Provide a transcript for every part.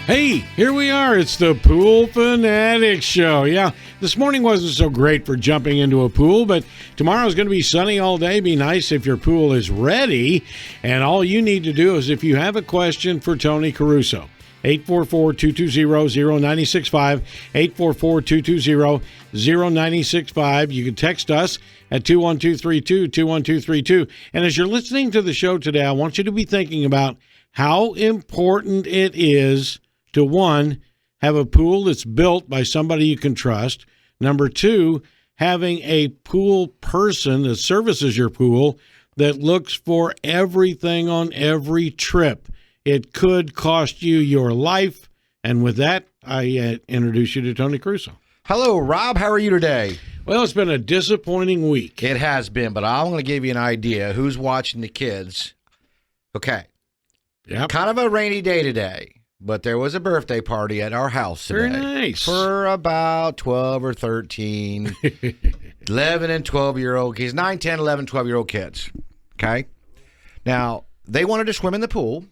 Hey, here we are. It's the Pool Fanatic Show. Yeah, this morning wasn't so great for jumping into a pool, but tomorrow's going to be sunny all day. Be nice if your pool is ready. And all you need to do is if you have a question for Tony Caruso, 844-220-0965, 844-220-0965. You can text us at 21232, 21232. And as you're listening to the show today, I want you to be thinking about how important it is to, one, have a pool that's built by somebody you can trust. Number two, having a pool person that services your pool that looks for everything on every trip. It could cost you your life. And with that, I introduce you to Tony Caruso. Hello, Rob. How are you today? Well, it's been a disappointing week. It has been, but I'm going to give you an idea. Who's watching the kids? Okay. Yep. Kind of a rainy day today, but there was a birthday party at our house today. Very nice. For about 12 or 13, 11 and 12-year-old kids, 9, 10, 11, 12-year-old kids. Okay? Now, they wanted to swim in the pool.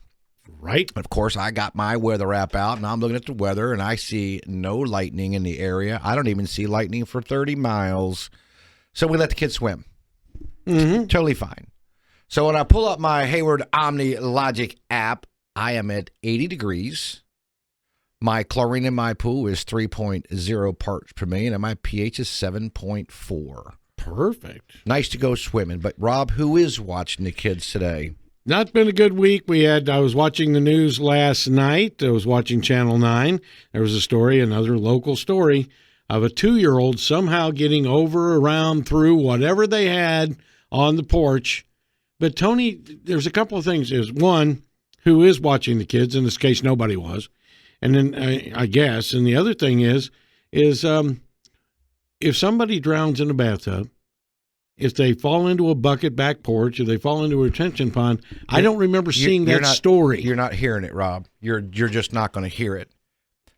Right. Of course, I got my weather app out, and I'm looking at the weather, and I see no lightning in the area. I don't even see lightning for 30 miles. So we let the kids swim. Mm-hmm. Totally fine. So when I pull up my Hayward Omni Logic app, I am at 80 degrees. My chlorine in my pool is 3.0 parts per million, and my pH is 7.4. Perfect. Nice to go swimming. But, Rob, who is watching the kids today? Not been a good week. I was watching the news last night. I was watching Channel 9. There was a story, another local story, of a 2-year-old somehow getting over, around, through whatever they had on the porch. But, Tony, there's a couple of things. There's one, who is watching the kids? In this case, nobody was. And then, I guess, and the other thing is if somebody drowns in a bathtub, if they fall into a bucket back porch, if they fall into a retention pond, I don't remember seeing that story. You're not hearing it, Rob. You're just not going to hear it.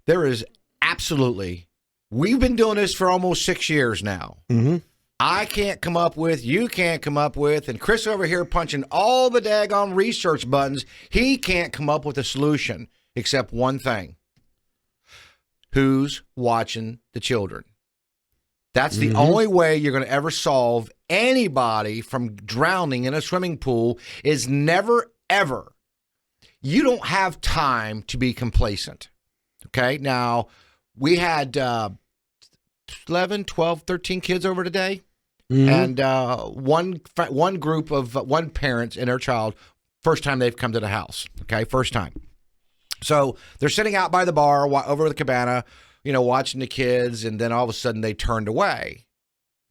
There is absolutely, we've been doing this for almost 6 years now. Mm-hmm. I can't come up with, you can't come up with, and Chris over here punching all the daggone research buttons, he can't come up with a solution except one thing. Who's watching the children? That's the only way you're going to ever solve anybody from drowning in a swimming pool is never, ever. You don't have time to be complacent. Okay? Now, we had 11, 12, 13 kids over today. Mm-hmm. And one group of one parent and their child, first time they've come to the house. Okay? First time. So they're sitting out by the bar over the cabana, watching the kids, and then all of a sudden they turned away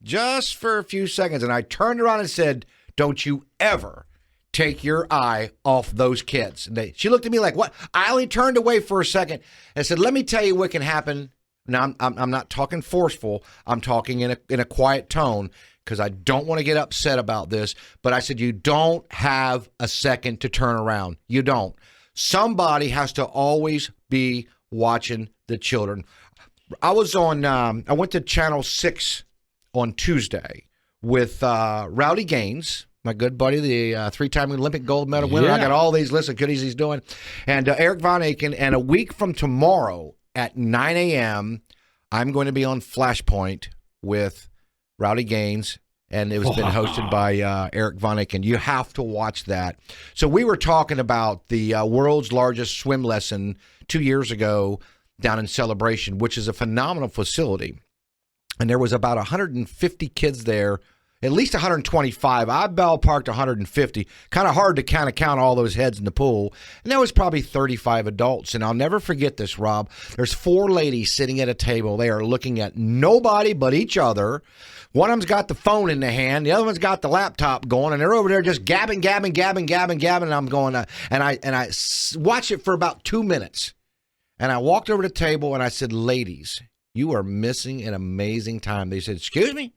just for a few seconds. And I turned around and said, don't you ever take your eye off those kids. And she looked at me like, what? I only turned away for a second and said, let me tell you what can happen. Now, I'm not talking forceful. I'm talking in a quiet tone because I don't want to get upset about this. But I said, you don't have a second to turn around. You don't. Somebody has to always be watching the children. I went to Channel 6 on Tuesday with Rowdy Gaines, my good buddy, the 3-time Olympic gold medal winner. Yeah. I got all these lists of goodies he's doing. And Eric Von Aken. And a week from tomorrow at 9 a.m., I'm going to be on Flashpoint with Rowdy Gaines. And it was been hosted by Eric Von Aken. You have to watch that. So we were talking about the world's largest swim lesson 2 years ago down in Celebration, which is a phenomenal facility. And there was about 150 kids there, at least 125. I ballparked 150. Kind of hard to count all those heads in the pool. And there was probably 35 adults. And I'll never forget this, Rob. There's 4 ladies sitting at a table. They are looking at nobody but each other. One of them's got the phone in the hand. The other one's got the laptop going, and they're over there just gabbing. And I'm going, and I watched it for about 2 minutes. And I walked over to the table and I said, ladies, you are missing an amazing time. They said, excuse me?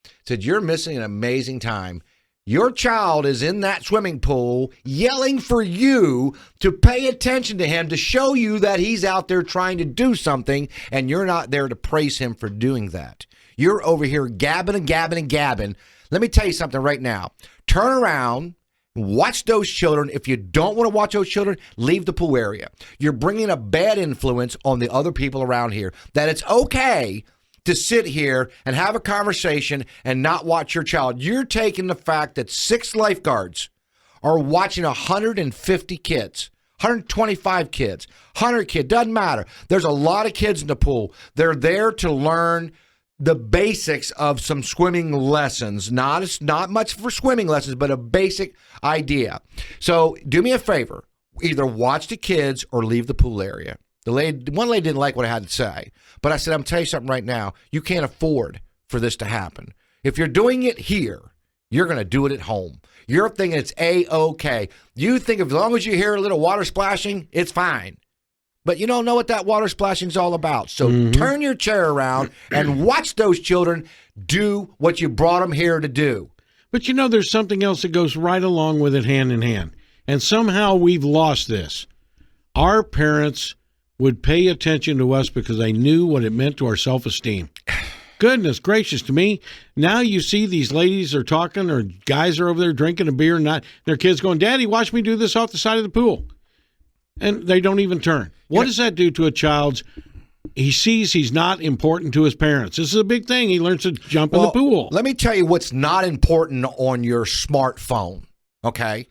I said, you're missing an amazing time. Your child is in that swimming pool yelling for you to pay attention to him, to show you that he's out there trying to do something, and you're not there to praise him for doing that. You're over here gabbing. Let me tell you something right now. Turn around Watch those children. If you don't want to watch those children, leave the pool area. You're bringing a bad influence on the other people around here, that it's okay to sit here and have a conversation and not watch your child. You're taking the fact that 6 lifeguards are watching 150 kids, 125 kids, 100 kids, doesn't matter. There's a lot of kids in the pool. They're there to learn the basics of some swimming lessons. Not much for swimming lessons, but a basic idea. So do me a favor. Either watch the kids or leave the pool area. One lady didn't like what I had to say, but I said, I'm telling you something right now. You can't afford for this to happen. If you're doing it here, you're going to do it at home. You're thinking it's A-OK. You think as long as you hear a little water splashing, it's fine. But you don't know what that water splashing is all about. So turn your chair around and watch those children do what you brought them here to do. But you know, there's something else that goes right along with it, hand in hand. And somehow we've lost this. Our parents would pay attention to us because they knew what it meant to our self-esteem. Goodness gracious to me. Now you see these ladies are talking, or guys are over there drinking a beer, and their kids going, Daddy, watch me do this off the side of the pool. And they don't even turn. What does that do to a child's? He sees he's not important to his parents. This is a big thing. He learns to jump in the pool. Let me tell you what's not important on your smartphone, okay?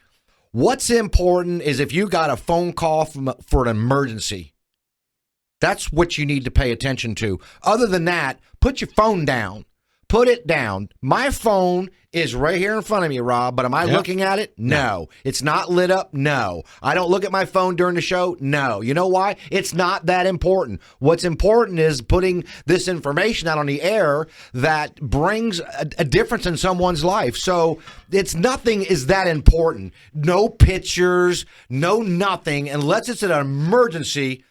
What's important is if you got a phone call for an emergency. That's what you need to pay attention to. Other than that, put your phone down. Put it down. My phone is right here in front of me, Rob, but am I looking at it? No. It's not lit up? No. I don't look at my phone during the show? No. You know why? It's not that important. What's important is putting this information out on the air that brings a difference in someone's life. So nothing is that important. No pictures, no nothing. Unless it's an emergency,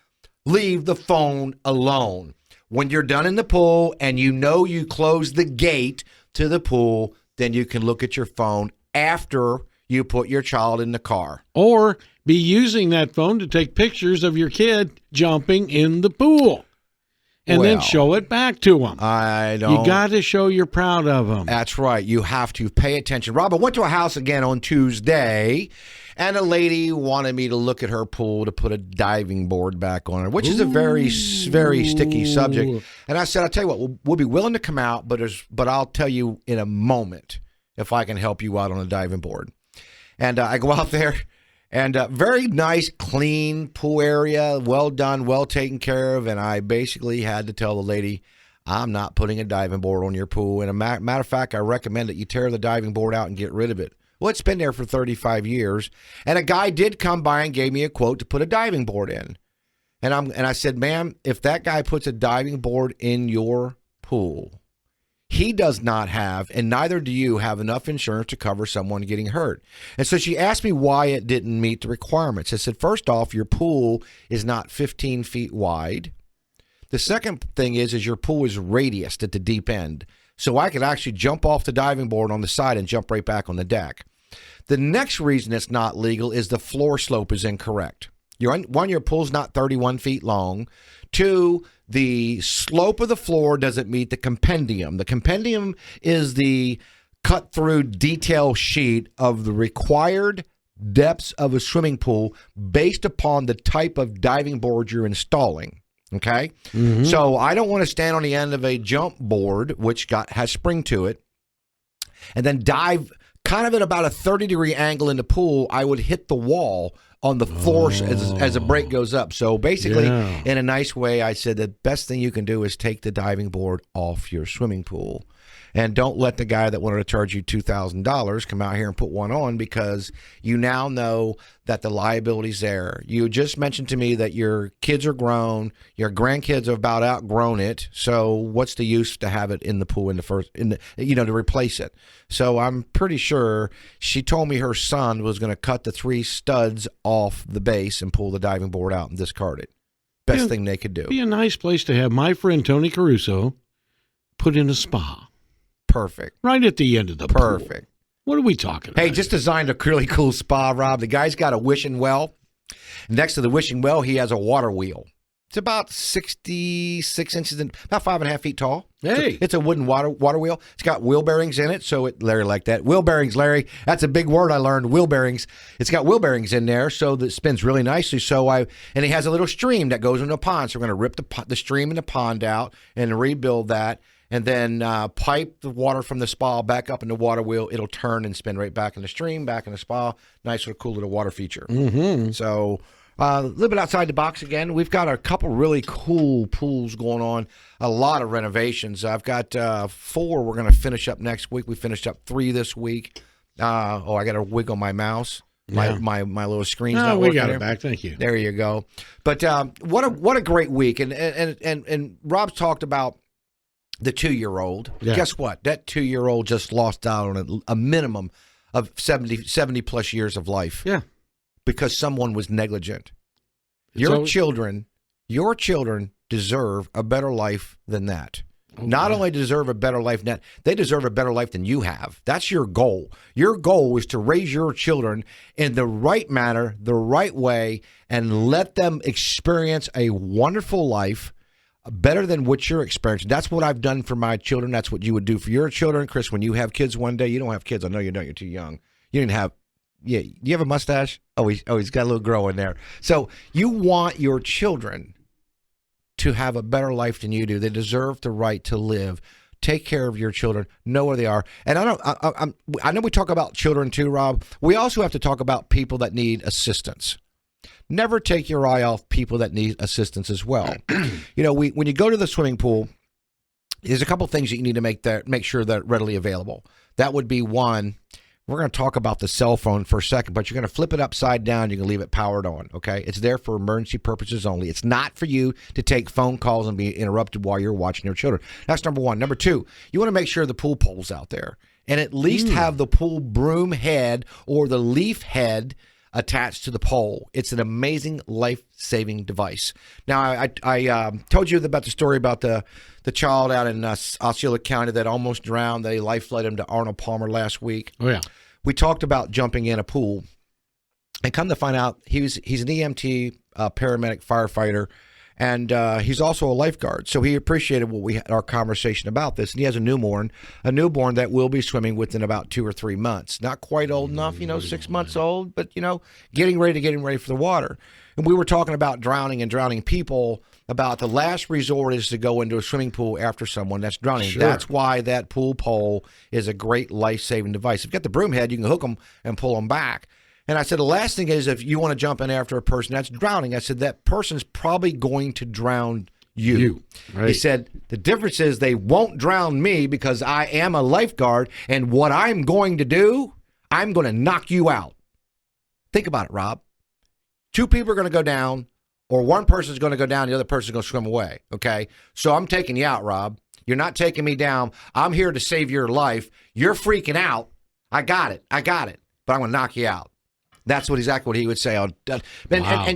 leave the phone alone. When you're done in the pool and you know you close the gate to the pool, then you can look at your phone after you put your child in the car. Or be using that phone to take pictures of your kid jumping in the pool. And then show it back to them. You got to show you're proud of them. That's right. You have to pay attention. Rob, I went to a house again on Tuesday, and a lady wanted me to look at her pool to put a diving board back on it, which is a very, very sticky subject. And I said, I'll tell you what, we'll be willing to come out, but I'll tell you in a moment if I can help you out on a diving board. And I go out there. And very nice, clean pool area, well done, well taken care of. And I basically had to tell the lady, I'm not putting a diving board on your pool. And a matter of fact, I recommend that you tear the diving board out and get rid of it. Well, it's been there for 35 years. And a guy did come by and gave me a quote to put a diving board in. And I said, ma'am, if that guy puts a diving board in your pool, he does not have, and neither do you, have enough insurance to cover someone getting hurt. And so she asked me why it didn't meet the requirements. I said, first off, your pool is not 15 feet wide. The second thing is your pool is radiused at the deep end. So I could actually jump off the diving board on the side and jump right back on the deck. The next reason it's not legal is the floor slope is incorrect. Your pool's not 31 feet long. 2, the slope of the floor doesn't meet the compendium. The compendium is the cut-through detail sheet of the required depths of a swimming pool based upon the type of diving board you're installing. Okay? Mm-hmm. So I don't want to stand on the end of a jump board, which has spring to it, and then dive kind of at about a 30-degree angle in the pool. I would hit the wall on the floor as the break goes up. So basically, in a nice way, I said the best thing you can do is take the diving board off your swimming pool. And don't let the guy that wanted to charge you $2,000 come out here and put one on, because you now know that the liability's there. You just mentioned to me that your kids are grown, your grandkids have about outgrown it. So what's the use to have it in the pool to replace it? So I'm pretty sure she told me her son was going to cut the 3 studs off the base and pull the diving board out and discard it. Best thing they could do. Be a nice place to have my friend Tony Caruso put in a spa. Perfect. Right at the end of the Perfect. Pool. What are we talking about? Hey, just designed a really cool spa, Rob. The guy's got a wishing well. Next to the wishing well, he has a water wheel. It's about 66 inches and about 5.5 feet tall. Hey. It's a wooden water wheel. It's got wheel bearings in it, so Larry like that. Wheel bearings, Larry. That's a big word I learned. Wheel bearings. It's got wheel bearings in there, so that it spins really nicely. And it has a little stream that goes into a pond. So we're going to rip the stream in the pond out and rebuild that, and then pipe the water from the spa back up in the water wheel. It'll turn and spin right back in the stream, back in the spa. Nice little cool little water feature. Mm-hmm. So. A little bit outside the box again. We've got a couple really cool pools going on, a lot of renovations. I've got 4 we're going to finish up next week. We finished up 3 this week. I got to wiggle my mouse. My little screen's not working. We got there. it back. Thank you. There you go. But what a great week. And Rob's talked about the 2-year-old. Yeah. Guess what? That 2-year-old just lost out on a minimum of 70 plus years of life. Yeah. Because someone was negligent. Your children deserve a better life than that. Oh, Not only deserve a better life than that, they deserve a better life than you have. That's your goal. Your goal is to raise your children in the right manner, the right way, and let them experience a wonderful life better than what you're experiencing. That's what I've done for my children. That's what you would do for your children. Chris, when you have kids one day, you don't have kids. I know you don't. You're too young. You didn't have... Yeah, do you have a mustache? Oh, he's got a little grow in there. So you want your children to have a better life than you do. They deserve the right to live. Take care of your children. Know where they are. And I know we talk about children too, Rob. We also have to talk about people that need assistance. Never take your eye off people that need assistance as well. When you go to the swimming pool, there's a couple things that you need to make sure that are readily available. That would be one. We're going to talk about the cell phone for a second, but you're going to flip it upside down. You can leave it powered on, okay? It's there for emergency purposes only. It's not for you to take phone calls and be interrupted while you're watching your children. That's number one. Number two, you want to make sure the pool pole's out there and at least have the pool broom head or the leaf head attached to the pole. It's an amazing life-saving device. Now, I told you about the story about the child out in Osceola County that almost drowned. They life-flighted him to Arnold Palmer last week. Oh, yeah. We talked about jumping in a pool. And come to find out, he's an EMT, paramedic, firefighter, and he's also a lifeguard. So he appreciated our conversation about this. And he has a newborn that will be swimming within about 2 or 3 months. Not quite old enough, 6 months old, but, getting ready for the water. And we were talking about drowning and drowning people, about the last resort is to go into a swimming pool after someone that's drowning. Sure. That's why that pool pole is a great life-saving device. If you've got the broom head, you can hook them and pull them back. And I said, the last thing is if you want to jump in after a person that's drowning, I said, that person's probably going to drown you. Right. He said, the difference is they won't drown me because I am a lifeguard, and what I'm going to do, I'm going to knock you out. Think about it, Rob. 2 people are going to go down, or one person's going to go down, the other person's going to swim away, okay? So I'm taking you out, Rob. You're not taking me down. I'm here to save your life. You're freaking out. I got it. But I'm going to knock you out. That's exactly what he would say. And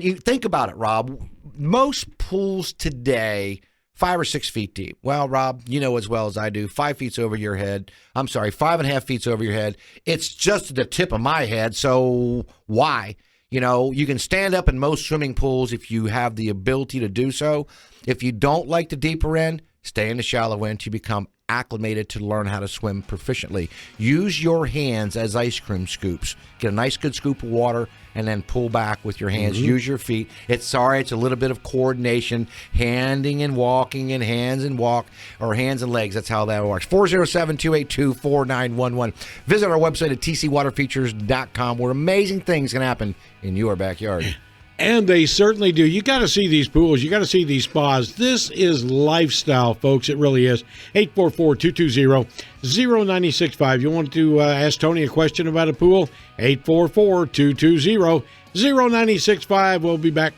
you think about it, Rob. Most pools today, 5 or 6 feet deep. Well, Rob, you know as well as I do, 5 feet over your head. I'm sorry, 5.5 feet over your head. It's just the tip of my head, so why? You can stand up in most swimming pools if you have the ability to do so. If you don't like the deeper end, stay in the shallow end to become acclimated to learn how to swim proficiently. Use your hands as ice cream scoops. Get a nice good scoop of water and then pull back with your hands. Mm-hmm. Use your feet. It's a little bit of coordination, handing and walking and hands and walk, or hands and legs. That's how that works. 407-282-4911. Visit our website at tcwaterfeatures.com where amazing things can happen in your backyard. And they certainly do. You got to see these pools. You got to see these spas. This is lifestyle, folks. It really is. 844-220-0965. You want to ask Tony a question about a pool? 844-220-0965. We'll be back.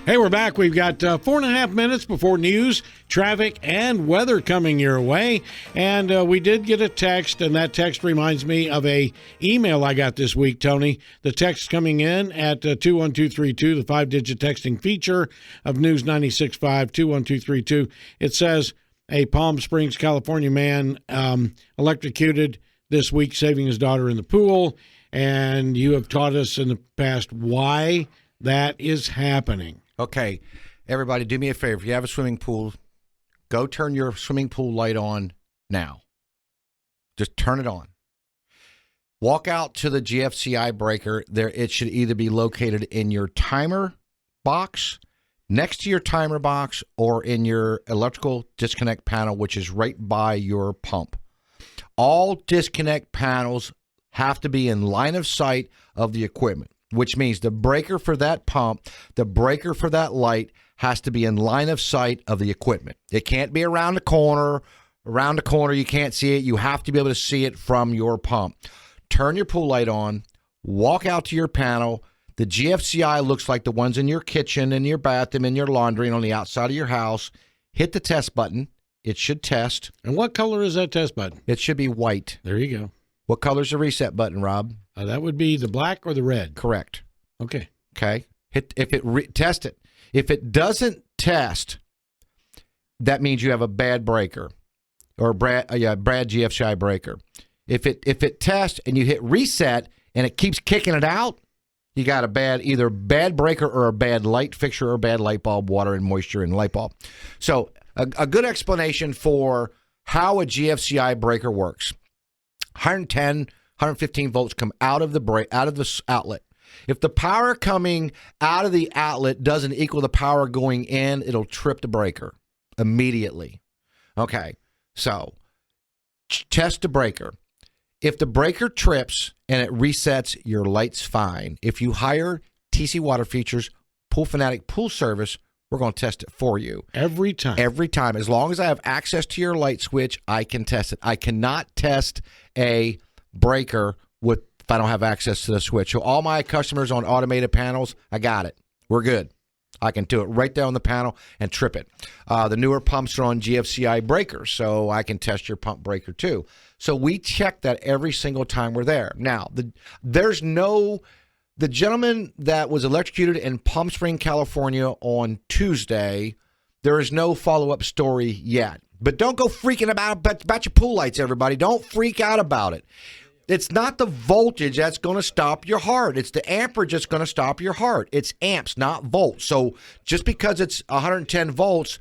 Hey, we're back. We've got 4.5 minutes before news, traffic, and weather coming your way. And we did get a text, and that text reminds me of a email I got this week, Tony. The text coming in at 21232, the 5-digit texting feature of News 96.5, 21232. It says, a Palm Springs, California man electrocuted. this week saving his daughter in the pool, and you have taught us in the past why that is happening. Okay, everybody, do me a favor. If you have a swimming pool, go turn your swimming pool light on now. Just turn it on. Walk out to the GFCI breaker. There, it should either be located in your timer box, next to your timer box, or in your electrical disconnect panel, which is right by your pump. All disconnect panels have to be in line of sight of the equipment, which means the breaker for that pump, the breaker for that light has to be in line of sight of the equipment. It can't be around the corner. Around the corner, you can't see it. You have to be able to see it from your pump. Turn your pool light on, walk out to your panel. The GFCI looks like the ones in your kitchen, in your bathroom, in your laundry, and on the outside of your house. Hit the test button. It should test. And what color is that test button? It should be white. There you go. What color's the reset button, Rob? That would be the black or the red. Correct. Okay. Okay. Test it. If it doesn't test, that means you have a bad breaker, or a bad GFCI breaker. If it tests and you hit reset and it keeps kicking it out, you got either bad breaker or a bad light fixture or bad light bulb, water and moisture in the light bulb. So a good explanation for how a GFCI breaker works. 110, 115 volts come out of the outlet. If the power coming out of the outlet doesn't equal the power going in, it'll trip the breaker immediately. Okay, so test the breaker. If the breaker trips and it resets, your light's fine. If you hire TC Water Features, Pool Fanatic Pool Service, we're going to test it for you. Every time? Every time. As long as I have access to your light switch, I can test it. I cannot test a breaker if I don't have access to the switch. So all my customers on automated panels, I got it. We're good. I can do it right there on the panel and trip it. The newer pumps are on GFCI breakers, so I can test your pump breaker too. So we check that every single time we're there. Now, the gentleman that was electrocuted in Palm Springs, California on Tuesday, there is no follow-up story yet. But don't go freaking about your pool lights, everybody. Don't freak out about it. It's not the voltage that's going to stop your heart. It's the amperage that's going to stop your heart. It's amps, not volts. So just because it's 110 volts,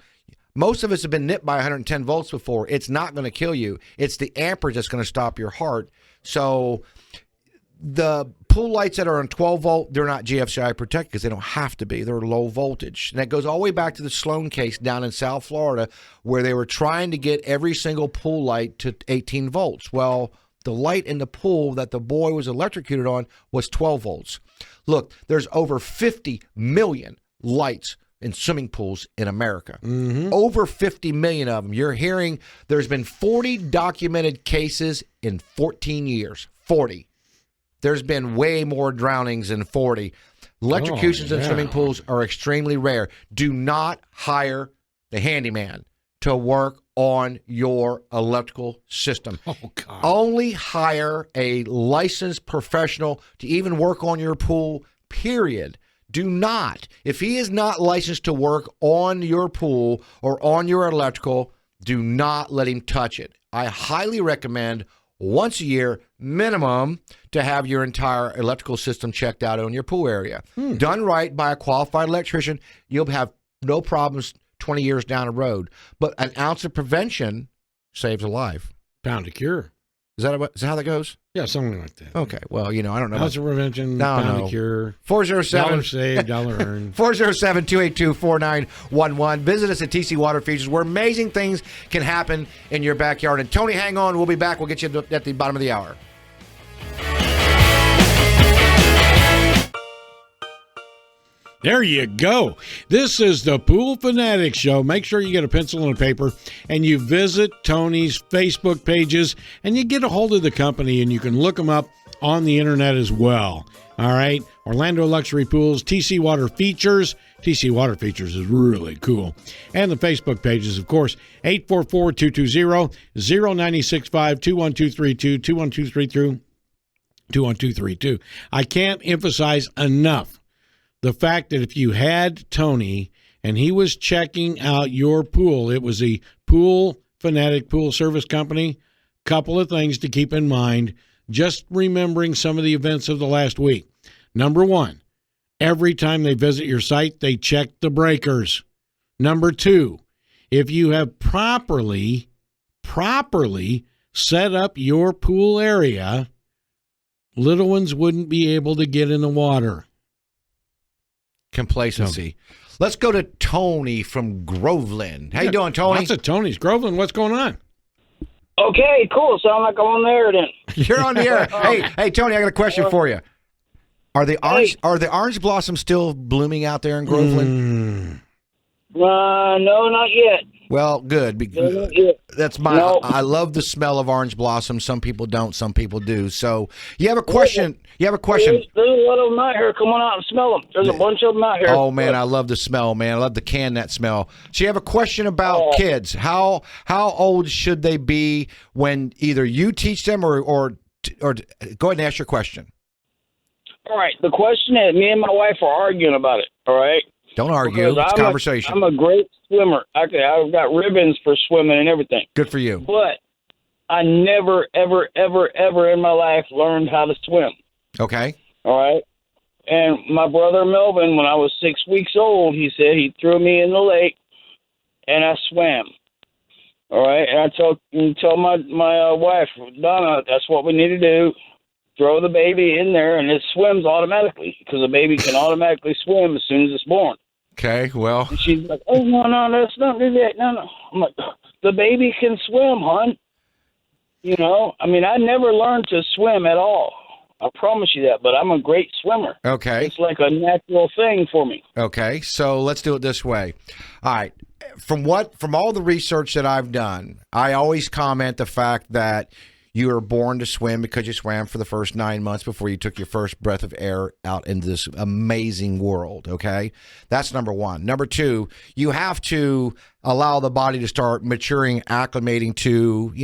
most of us have been nipped by 110 volts before. It's not going to kill you. It's the amperage that's going to stop your heart. So the pool lights that are on 12 volt, they're not GFCI protected because they don't have to be. They're low voltage. And that goes all the way back to the Sloan case down in South Florida where they were trying to get every single pool light to 18 volts. Well, the light in the pool that the boy was electrocuted on was 12 volts. Look, there's over 50 million lights in swimming pools in America. Mm-hmm. Over 50 million of them. You're hearing there's been 40 documented cases in 14 years. 40. There's been way more drownings than 40. Electrocutions in swimming pools are extremely rare. Do not hire the handyman to work on your electrical system. Oh, God. Only hire a licensed professional to even work on your pool, period. Do not. If he is not licensed to work on your pool or on your electrical, do not let him touch it. I highly recommend once a year minimum to have your entire electrical system checked out on your pool area. Done right by a qualified electrician, you'll have no problems 20 years down the road. But an ounce of prevention saves a life. Pound a cure. Is that how that goes? Yeah, something like that. Okay. Well, I don't know. Ounce of prevention, pound a cure. 407 dollar saved, dollar earned. 407-282-4911. Visit us at TC Water Features where amazing things can happen in your backyard. And Tony, hang on. We'll be back. We'll get you at the bottom of the hour. There you go. This is the Pool Fanatic Show. Make sure you get a pencil and a paper and you visit Tony's Facebook pages and you get a hold of the company and you can look them up on the internet as well. All right. Orlando Luxury Pools, TC Water Features. TC Water Features is really cool. And the Facebook pages, of course, 844-220-0965, 21232, 21232, 21232. I can't emphasize enough the fact that if you had Tony and he was checking out your pool, it was the Pool Fanatic Pool Service Company, couple of things to keep in mind, just remembering some of the events of the last week. Number one, every time they visit your site, they check the breakers. Number two, if you have properly set up your pool area, little ones wouldn't be able to get in the water. Complacency. Let's go to Tony from Groveland. How you doing, Tony? Lots of Tonys. Groveland, what's going on? Okay, cool. Sound like I'm on the air then. You're on the air. Hey, Tony, I got a question for you. Are the orange blossoms still blooming out there in Groveland? No, not yet. Well, good. That's my. No. I love the smell of orange blossoms. Some people don't. Some people do. So you have a question. There's a lot of them out here. Come on out and smell them. There's a bunch of them out here. Oh man, I love the smell, man. I love the that smell. So you have a question about kids. How old should they be when either you teach them or go ahead and ask your question. All right. The question is, me and my wife are arguing about it. All right. Don't argue. It's conversation. I'm a great swimmer. I've got ribbons for swimming and everything. Good for you. But I never, ever, ever, ever in my life learned how to swim. Okay. All right. And my brother Melvin, when I was 6 weeks old, he said he threw me in the lake, and I swam. All right. And I told my wife, Donna, that's what we need to do. Throw the baby in there, and it swims automatically because the baby can automatically swim as soon as it's born. Okay, well. And she's like, oh, no, let's not do that. No. I'm like, the baby can swim, hon. You know, I mean, I never learned to swim at all. I promise you that, but I'm a great swimmer. Okay. It's like a natural thing for me. Okay, so let's do it this way. All right. From all the research that I've done, I always comment the fact that you were born to swim because you swam for the first 9 months before you took your first breath of air out into this amazing world, okay? That's number one. Number two, you have to allow the body to start maturing, acclimating to,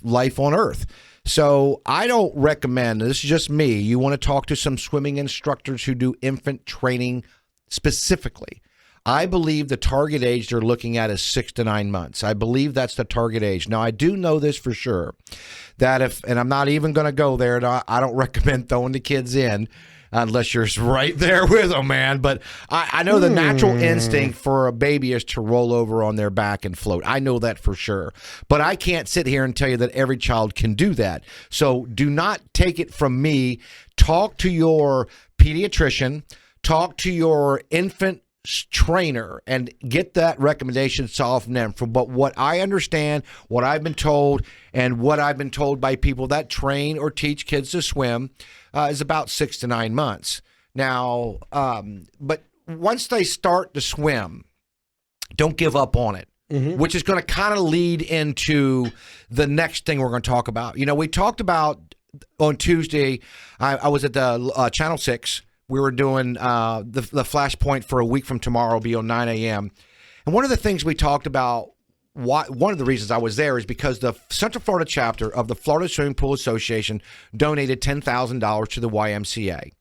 life on Earth. So I don't recommend, this is just me, you want to talk to some swimming instructors who do infant training specifically. I believe the target age they're looking at is 6 to 9 months. I believe that's the target age. Now, I do know this for sure, that and I'm not even going to go there, and I don't recommend throwing the kids in unless you're right there with them, man. But I know the natural instinct for a baby is to roll over on their back and float. I know that for sure. But I can't sit here and tell you that every child can do that. So do not take it from me. Talk to your pediatrician. Talk to your infant trainer and get that recommendation solved from them. From what I understand, what I've been told, and what I've been told by people that train or teach kids to swim is about 6 to 9 months. Now, but once they start to swim, don't give up on it, which is going to kind of lead into the next thing we're going to talk about. We talked about on Tuesday, I was at the Channel 6. We were doing the Flashpoint for a week from tomorrow will be on 9 a.m. And one of the things we talked about, one of the reasons I was there is because the Central Florida chapter of the Florida Swimming Pool Association donated $10,000 to the YMCA.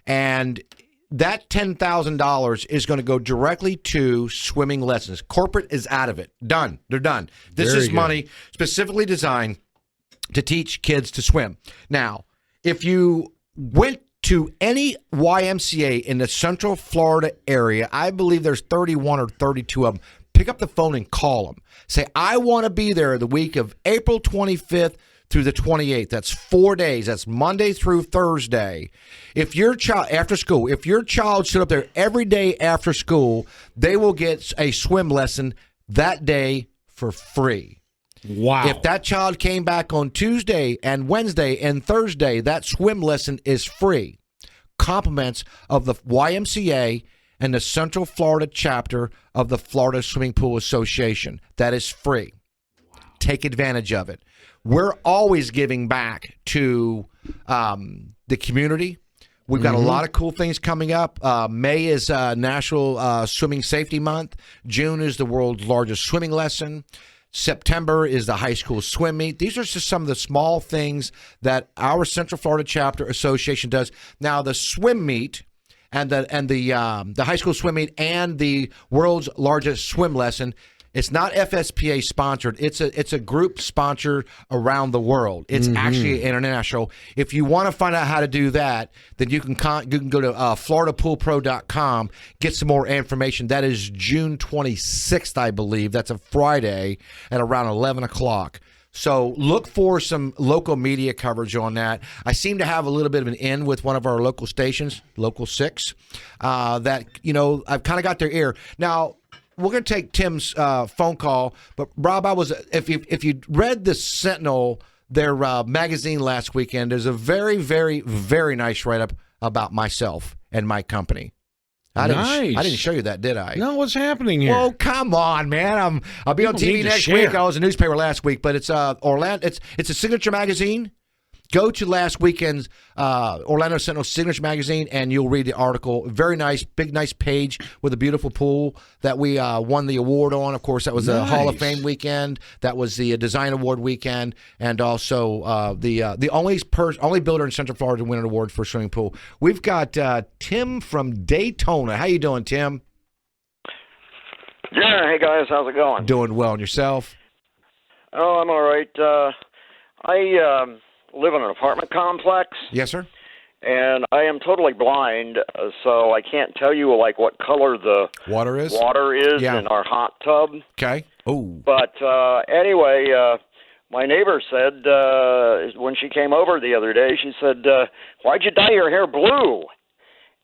And that $10,000 is going to go directly to swimming lessons. Corporate is out of it. Done. They're done. This is money specifically designed to teach kids to swim. Now, if you went to any YMCA in the Central Florida area, I believe there's 31 or 32 of them. Pick up the phone and call them. Say, I want to be there the week of April 25th through the 28th. That's 4 days. That's Monday through Thursday. If your child, after school, if your child showed up there every day after school, they will get a swim lesson that day for free. Wow. If that child came back on Tuesday and Wednesday and Thursday, that swim lesson is free. Compliments of the YMCA and the Central Florida chapter of the Florida Swimming Pool Association. That is free. Take advantage of it. We're always giving back to the community. We've got a lot of cool things coming up. May is National Swimming Safety Month. June is the world's largest swimming lesson. September is the high school swim meet. These are just some of the small things that our Central Florida Chapter Association does. Now, the swim meet and the high school swim meet and the world's largest swim lesson It's not FSPA sponsored. It's a group sponsored around the world. It's actually international. If you want to find out how to do that, then you can go to FloridaPoolPro.com, get some more information. That is June 26th, I believe. That's a Friday at around 11 o'clock. So look for some local media coverage on that. I seem to have a little bit of an in with one of our local stations, Local 6, that, I've kind of got their ear. Now, we're going to take Tim's phone call, but Rob, if you read the Sentinel, their magazine last weekend, there's a very, very, very nice write-up about myself and my company. I didn't show you that, did I? No, what's happening here? Well, come on, man. I'll be on TV next week. I was in a newspaper last week, but it's Orlando. It's a signature magazine. Go to last weekend's Orlando Sentinel Signature Magazine, and you'll read the article. Very nice, big, nice page with a beautiful pool that we won the award on. Of course, that was the Hall of Fame weekend. That was the Design Award weekend, and also the only builder in Central Florida to win an award for a swimming pool. We've got Tim from Daytona. How you doing, Tim? Yeah, hey guys, how's it going? Doing well, and yourself? Oh, I'm all right. I live in an apartment complex. Yes, sir. And I am totally blind, so I can't tell you what color the water is in our hot tub. Okay. Oh. But anyway, my neighbor said when she came over the other day, she said, "Why'd you dye your hair blue?"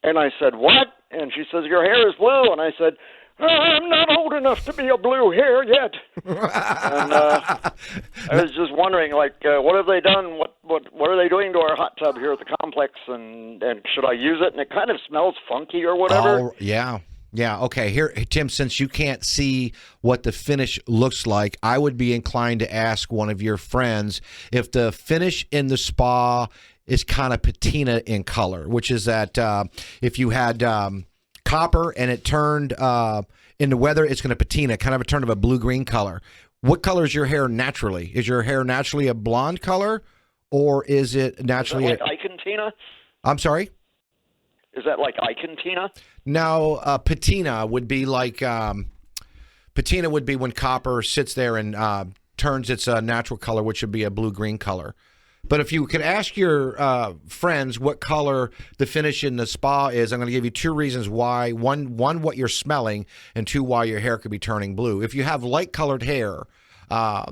And I said, "What?" And she says, "Your hair is blue." And I said, "I'm not old enough to be a blue hair yet." And I was just wondering, what have they done? What are they doing to our hot tub here at the complex? And should I use it? And it kind of smells funky or whatever. Oh, yeah. Yeah, okay. Here, Tim, since you can't see what the finish looks like, I would be inclined to ask one of your friends if the finish in the spa is kind of patina in color, which is that if you had copper and it turned in the weather, it's going to patina, kind of a turn of a blue-green color. What color is your hair naturally? Is your hair naturally a blonde color, or is it naturally is that like Icontina? I'm sorry? Is that like Icontina? No, patina would be like patina would be when copper sits there and turns its natural color, which would be a blue-green color. But if you could ask your friends what color the finish in the spa is, I'm going to give you two reasons why. One, what you're smelling, and two, why your hair could be turning blue. If you have light-colored hair,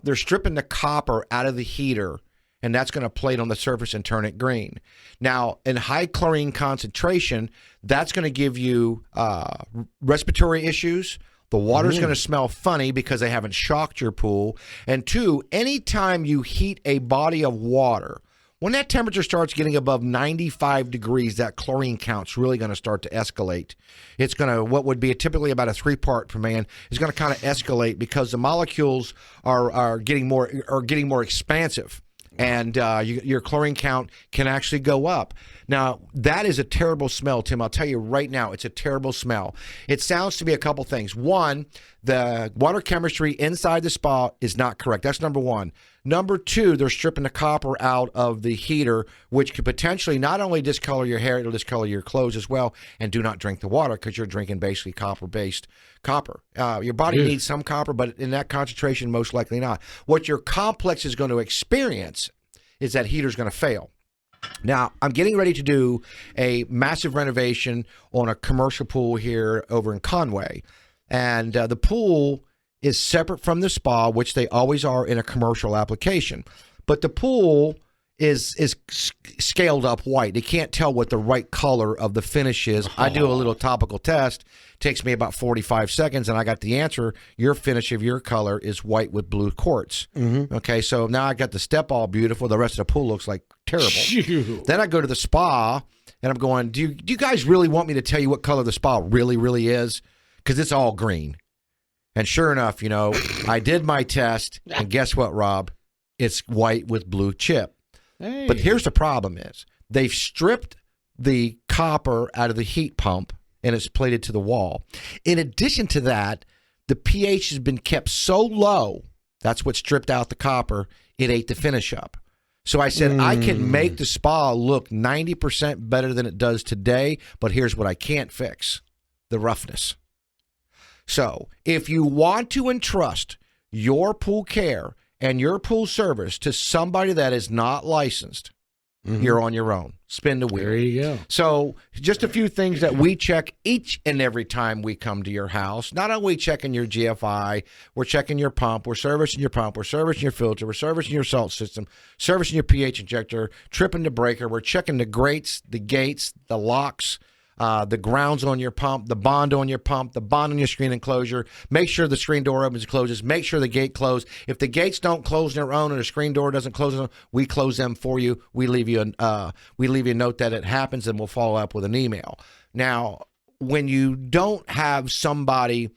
they're stripping the copper out of the heater, and that's going to plate on the surface and turn it green. Now, in high chlorine concentration, that's going to give you respiratory issues. The water's going to smell funny because they haven't shocked your pool. And two, anytime you heat a body of water, when that temperature starts getting above 95 degrees, that chlorine count's really going to start to escalate. It's going to, what would be typically about a 3-part per million, is going to kind of escalate because the molecules are getting more expansive. And your chlorine count can actually go up. Now, that is a terrible smell, Tim. I'll tell you right now, it's a terrible smell. It sounds to be a couple things. One, the water chemistry inside the spa is not correct. That's number one. Number two, they're stripping the copper out of the heater, which could potentially not only discolor your hair, it'll discolor your clothes as well. And do not drink the water because you're drinking basically copper-based copper. Your body needs some copper, but in that concentration, most likely not. What your complex is going to experience is that heater's going to fail. Now, I'm getting ready to do a massive renovation on a commercial pool here over in Conway. And the pool is separate from the spa, which they always are in a commercial application. But the pool is scaled up white. They can't tell what the right color of the finish is. I do a little topical test. Takes me about 45 seconds, and I got the answer. Your finish of your color is white with blue quartz. Okay, so now I got the step all beautiful. The rest of the pool looks like terrible. Then I go to the spa, and I'm going, do you guys really want me to tell you what color the spa really, really is? Because it's all green. And sure enough, I did my test, and guess what, Rob? It's white with blue chip. Hey. But here's the problem is they've stripped the copper out of the heat pump and it's plated to the wall. In addition to that, the pH has been kept so low, that's what stripped out the copper, it ate the finish up. So I said, I can make the spa look 90% better than it does today, but here's what I can't fix, the roughness. So if you want to entrust your pool care and your pool service to somebody that is not licensed, you're on your own. Spin the wheel. There you go. So just a few things that we check each and every time we come to your house. Not only checking your GFI, we're checking your pump, we're servicing your pump, we're servicing your filter, we're servicing your salt system, servicing your pH injector, tripping the breaker, we're checking the grates, the gates, the locks, the grounds on your pump, the bond on your pump, the bond on your screen enclosure. Make sure the screen door opens and closes. Make sure the gate closes. If the gates don't close on their own and the screen door doesn't close on their own, we close them for you. We leave you a note that it happens, and we'll follow up with an email. Now, when you don't have somebody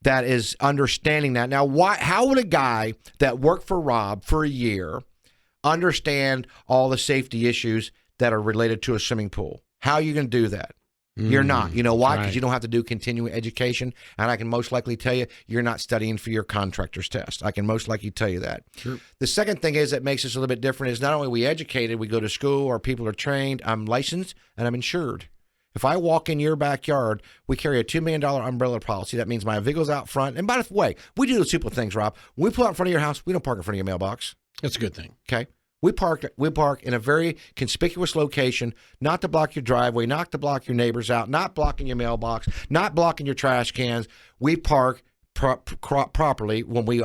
that is understanding that, now how would a guy that worked for Rob for a year understand all the safety issues that are related to a swimming pool? How are you going to do that? You're not. You know why? Because you don't have to do continuing education. And I can most likely tell you, you're not studying for your contractor's test. I can most likely tell you that. Sure. The second thing is that makes us a little bit different is not only are we educated, we go to school or people are trained, I'm licensed and I'm insured. If I walk in your backyard, we carry a $2 million umbrella policy. That means my vehicle's out front. And by the way, we do the simple things, Rob. When we pull out in front of your house, we don't park in front of your mailbox. That's a good thing. Okay. We park in a very conspicuous location, not to block your driveway, not to block your neighbors out, not blocking your mailbox, not blocking your trash cans. We park properly when we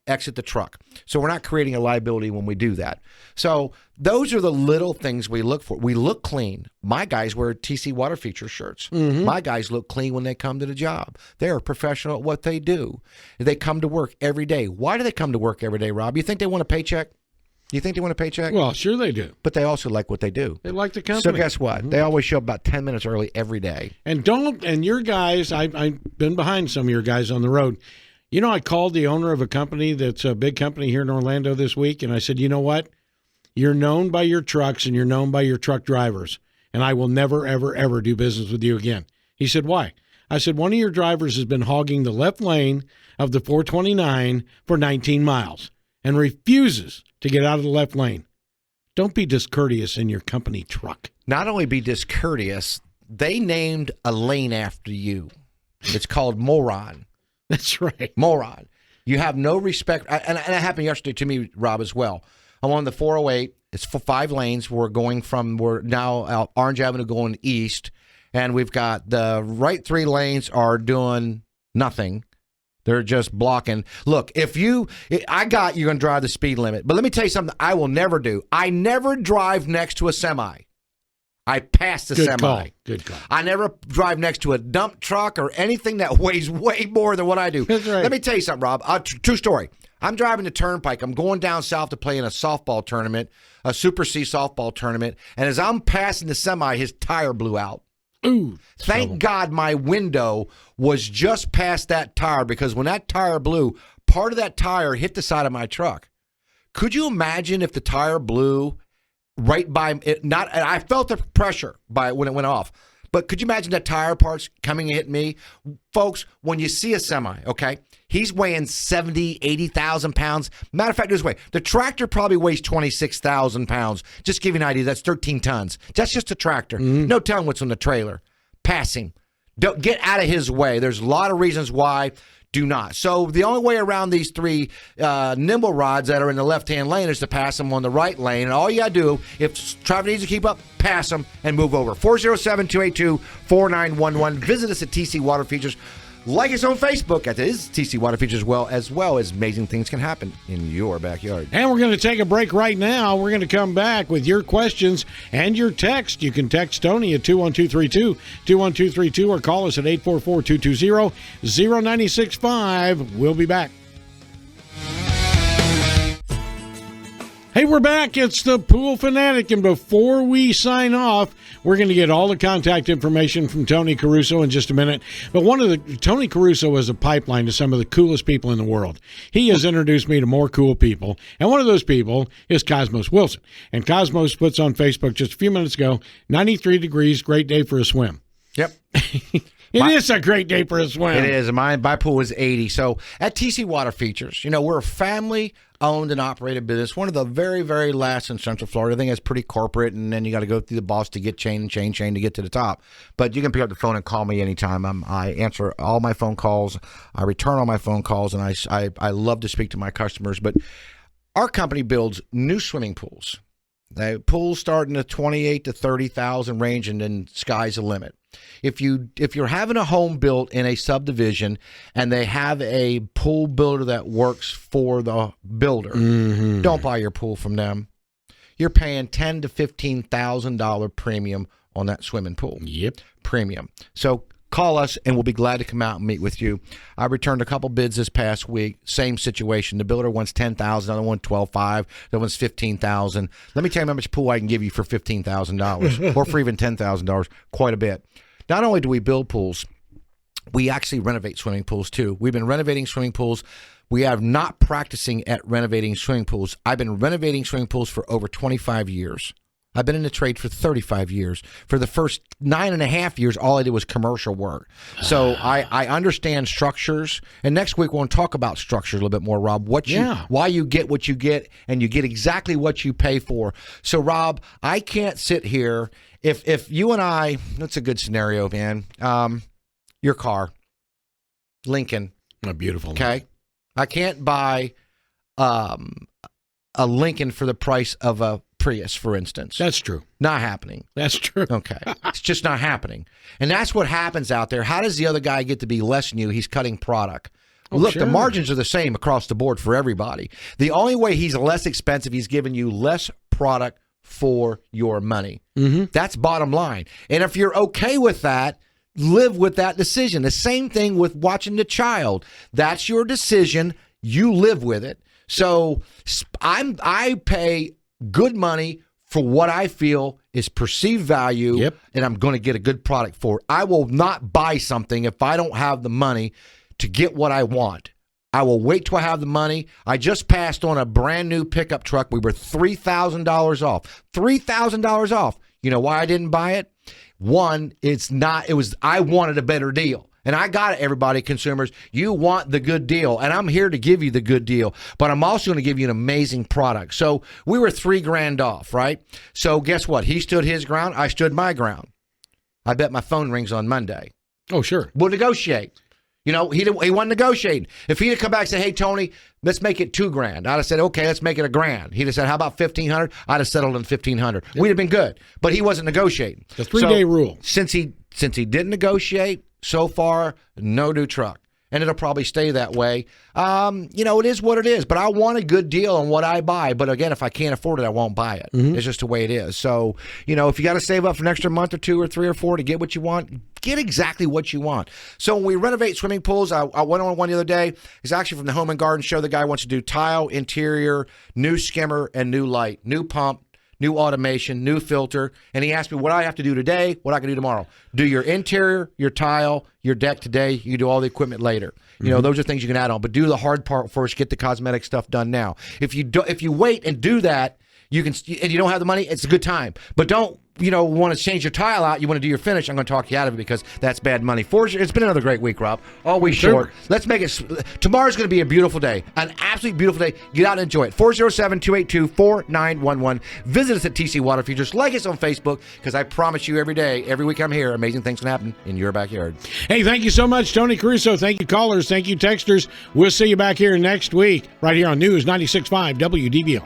exit the truck. So we're not creating a liability when we do that. So those are the little things we look for. We look clean. My guys wear TC Water Feature shirts. My guys look clean when they come to the job. They are professional at what they do. They come to work every day. Why do they come to work every day, Rob? You think they want a paycheck? You think they want a paycheck? Well, sure they do. But they also like what they do. They like the company. So guess what? They always show up about 10 minutes early every day. And your guys, I've been behind some of your guys on the road. You know, I called the owner of a company that's a big company here in Orlando this week, and I said, you know what? You're known by your trucks and you're known by your truck drivers, and I will never, ever, ever do business with you again. He said, why? I said, one of your drivers has been hogging the left lane of the 429 for 19 miles and refuses to get out of the left lane. Don't be discourteous in your company truck. Not only be discourteous, they named a lane after you. It's called Moron. That's right. Moron. You have no respect. And it happened yesterday to me, Rob, as well. I'm on the 408. It's for 5 lanes. We're now out Orange Avenue going east, and we've got the right 3 lanes are doing nothing. They're just blocking. Look, you're going to drive the speed limit. But let me tell you something I will never do. I never drive next to a semi. I pass the semi. Good call. I never drive next to a dump truck or anything that weighs way more than what I do. That's right. Let me tell you something, Rob. True story. I'm driving the turnpike. I'm going down south to play in a softball tournament, a Super C softball tournament. And as I'm passing the semi, his tire blew out. Ooh, Thank God my window was just past that tire, because when that tire blew, part of that tire hit the side of my truck. Could you imagine if the tire blew right by it? And I felt the pressure when it went off. But could you imagine that tire parts coming and hitting me? Folks, when you see a semi, okay, he's weighing 70, 80,000 pounds. Matter of fact, this way, the tractor probably weighs 26,000 pounds. Just to give you an idea, that's 13 tons. That's just a tractor. No telling what's on the trailer. Pass him. Don't get out of his way. There's a lot of reasons why. Do not. So the only way around these 3 nimble rods that are in the left-hand lane is to pass them on the right lane. And all you got to do, if traffic needs to keep up, pass them and move over. 407-282-4911. Visit us at TC Water Features. Like us on Facebook at this TC Water Features, as well as amazing things can happen in your backyard. And we're going to take a break right now. We're going to come back with your questions and your text. You can text Tony at 21232, or call us at 844-220-0965. We'll be back. Hey, we're back. It's the Pool Fanatic, and before we sign off, we're going to get all the contact information from Tony Caruso in just a minute. But Tony Caruso is a pipeline to some of the coolest people in the world. He has introduced me to more cool people, and one of those people is Cosmos Wilson. And Cosmos puts on Facebook just a few minutes ago, 93 degrees, great day for a swim. Yep. It is a great day for a swim. It is. My pool is 80. So at TC Water Features, we're a family-owned and operated business. One of the very, very last in Central Florida. I think it's pretty corporate, and then you got to go through the boss to get chain to get to the top. But you can pick up the phone and call me anytime. I answer all my phone calls. I return all my phone calls, and I love to speak to my customers. But our company builds new swimming pools. The pools start in the 28 to 30,000 range, and then sky's the limit. If you're having a home built in a subdivision and they have a pool builder that works for the builder, don't buy your pool from them. You're paying $10,000 to $15,000 premium on that swimming pool. Yep, premium. So call us and we'll be glad to come out and meet with you. I returned a couple bids this past week. Same situation. The builder wants $10,000, another one $12,500, the other one's $15,000. Let me tell you how much pool I can give you for $15,000 or for even $10,000. Quite a bit. Not only do we build pools, we actually renovate swimming pools too. We've been renovating swimming pools. We are not practicing at renovating swimming pools. I've been renovating swimming pools for over 25 years. I've been in the trade for 35 years. For the first 9.5 years, all I did was commercial work. So I understand structures. And next week, we'll talk about structures a little bit more, Rob. Why you get what you get, and you get exactly what you pay for. So, Rob, I can't sit here. If you and I, that's a good scenario, man. Your car, Lincoln. A beautiful. Okay. I can't buy a Lincoln for the price of a Prius, for instance. That's true. Not happening. That's true. Okay. It's just not happening. And that's what happens out there. How does the other guy get to be less than you? He's cutting product. Look, sure. The margins are the same across the board for everybody. The only way he's less expensive, he's giving you less product for your money. That's bottom line. And if you're okay with that, live with that decision. The same thing with watching the child. That's your decision. You live with it. So I pay good money for what I feel is perceived value, and I'm going to get a good product for it. I will not buy something if I don't have the money to get what I want. I will wait till I have the money. I just passed on a brand new pickup truck. We were $3,000 off. $3,000 off. You know why I didn't buy it? One, I wanted a better deal. And I got it, everybody, consumers. You want the good deal, and I'm here to give you the good deal, but I'm also going to give you an amazing product. So we were $3,000 off, right? So guess what? He stood his ground. I stood my ground. I bet my phone rings on Monday. Oh, sure. We'll negotiate. He wasn't negotiating. If he'd have come back and said, "Hey, Tony, let's make it $2,000," I'd have said, "Okay, let's make it $1,000." He'd have said, "How about $1,500?" I'd have settled on $1,500. We'd have been good, but he wasn't negotiating. The 3-day rule. Since he didn't negotiate, so far, no new truck. And it'll probably stay that way. It is what it is. But I want a good deal on what I buy. But again, if I can't afford it, I won't buy it. It's just the way it is. So, if you got to save up for an extra month or 2 or 3 or 4 to get what you want, get exactly what you want. So when we renovate swimming pools, I went on one the other day. It's actually from the Home and Garden Show. The guy wants to do tile, interior, new skimmer, and new light, new pump, new automation, new filter. And he asked me what I have to do today, what I can do tomorrow. Do your interior, your tile, your deck today. You do all the equipment later. Those are things you can add on. But do the hard part first. Get the cosmetic stuff done now. If you wait and do that, and you don't have the money, it's a good time. But don't want to change your tile out. You want to do your finish. I'm going to talk you out of it because that's bad money. It's been another great week, Rob. Always short. Let's make it. Tomorrow's going to be a beautiful day, an absolutely beautiful day. Get out and enjoy it. 407-282-4911. Visit us at TC Water Features. Like us on Facebook because I promise you every day, every week I'm here, amazing things can happen in your backyard. Hey, thank you so much, Tony Caruso. Thank you, callers. Thank you, texters. We'll see you back here next week right here on News 96.5 WDBO.